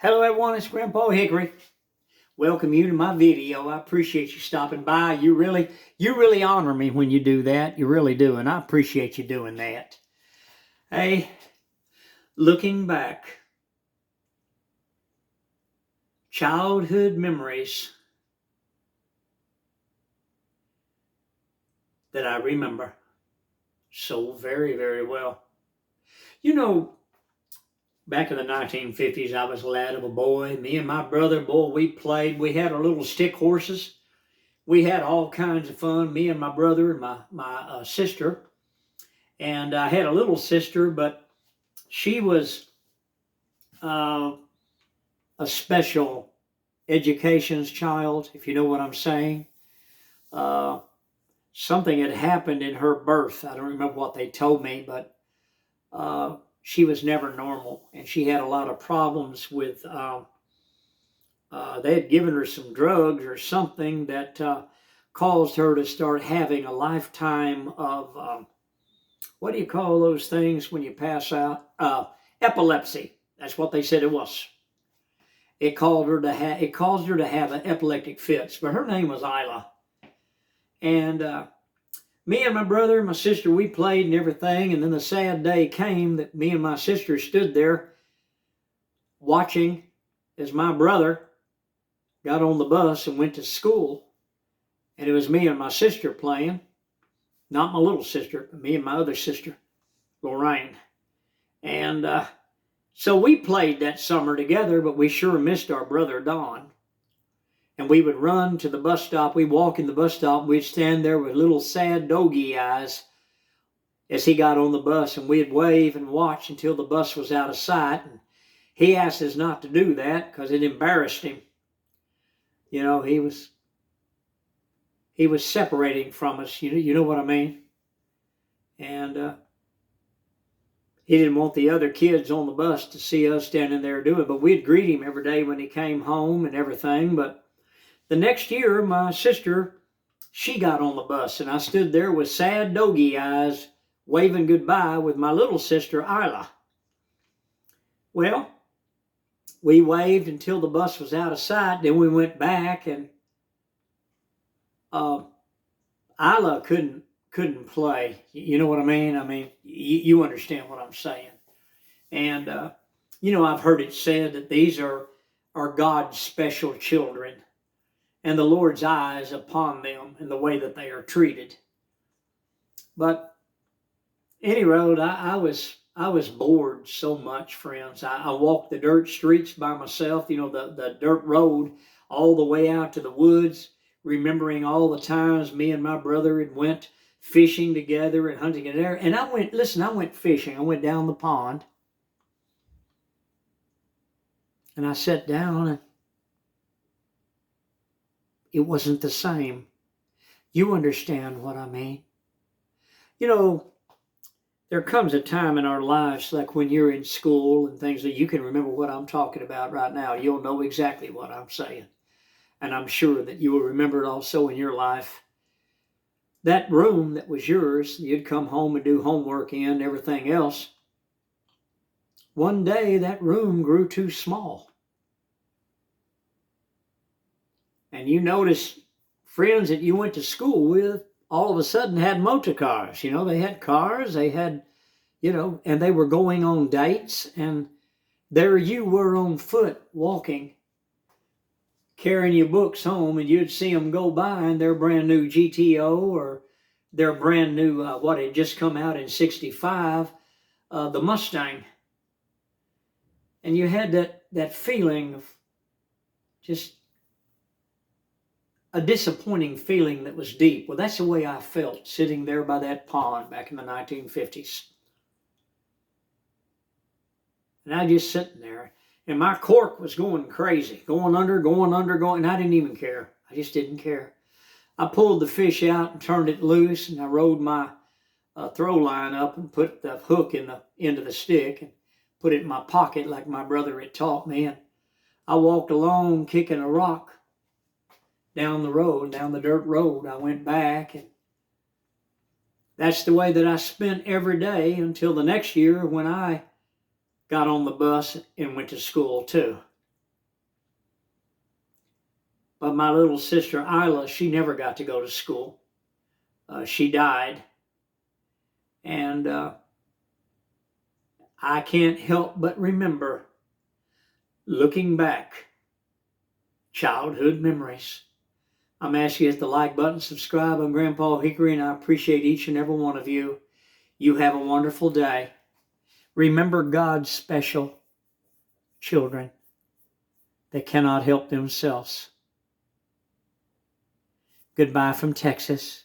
Hello everyone, it's Grandpa Hickory. Welcome you to my video. I appreciate you stopping by. You really honor me when you do that. You really do, and I appreciate you doing that. Hey, looking back, childhood memories that I remember so very, very well. You know, back in the 1950s, I was a lad of a boy. Me and my brother, boy, we played. We had our little stick horses. We had all kinds of fun, me and my brother and my sister. And I had a little sister, but she was a special education's child, if you know what I'm saying. Something had happened in her birth. I don't remember what they told me, but she was never normal, and she had a lot of problems with, they had given her some drugs or something that caused her to start having a lifetime of, what do you call those things when you pass out? Epilepsy. That's what they said it was. It caused her to have an epileptic fits, but her name was Isla. And me and my brother and my sister, we played and everything, and then the sad day came that me and my sister stood there watching as my brother got on the bus and went to school, and it was me and my sister playing, not my little sister, but me and my other sister, Lorraine. And so we played that summer together, but we sure missed our brother Don. And we would run to the bus stop. We'd walk in the bus stop. And we'd stand there with little sad doggy eyes as he got on the bus. And we'd wave and watch until the bus was out of sight. And he asked us not to do that because it embarrassed him. You know, he was separating from us. You know what I mean? And he didn't want the other kids on the bus to see us standing there doing it. But we'd greet him every day when he came home and everything. But the next year, my sister, she got on the bus, and I stood there with sad doggy eyes, waving goodbye with my little sister, Isla. Well, we waved until the bus was out of sight. Then we went back, and Isla couldn't play. You know what I mean? I mean, you understand what I'm saying. And, you know, I've heard it said that these are God's special children, and the Lord's eyes upon them and the way that they are treated. But anyway, I was bored so much, friends. I walked the dirt streets by myself, you know, the dirt road all the way out to the woods, remembering all the times me and my brother had went fishing together and hunting in there. And I went fishing. I went down the pond. And I sat down, and it wasn't the same. You understand what I mean? You know, there comes a time in our lives, like when you're in school and things, that you can remember what I'm talking about right now. You'll know exactly what I'm saying. And I'm sure that you will remember it also in your life. That room that was yours, you'd come home and do homework in and everything else. One day, that room grew too small. And you notice friends that you went to school with all of a sudden had motor cars. You know, they had cars, they had, you know, and they were going on dates. And there you were on foot walking, carrying your books home, and you'd see them go by in their brand new GTO or their brand new, what had just come out in 65, the Mustang. And you had that feeling of just a disappointing feeling that was deep. Well, that's the way I felt sitting there by that pond back in the 1950s. And I just sitting there, and my cork was going crazy, going under, and I didn't even care. I just didn't care. I pulled the fish out and turned it loose, and I rode my throw line up and put the hook in the end of the stick and put it in my pocket like my brother had taught me. And I walked along kicking a rock down the road, down the dirt road. I went back, and that's the way that I spent every day until the next year when I got on the bus and went to school too. But my little sister Isla, she never got to go to school. She died. And I can't help but remember, looking back, childhood memories. I'm asking you to hit the like button, subscribe. I'm Grandpa Hickory, and I appreciate each and every one of you. You have a wonderful day. Remember God's special children that cannot help themselves. Goodbye from Texas.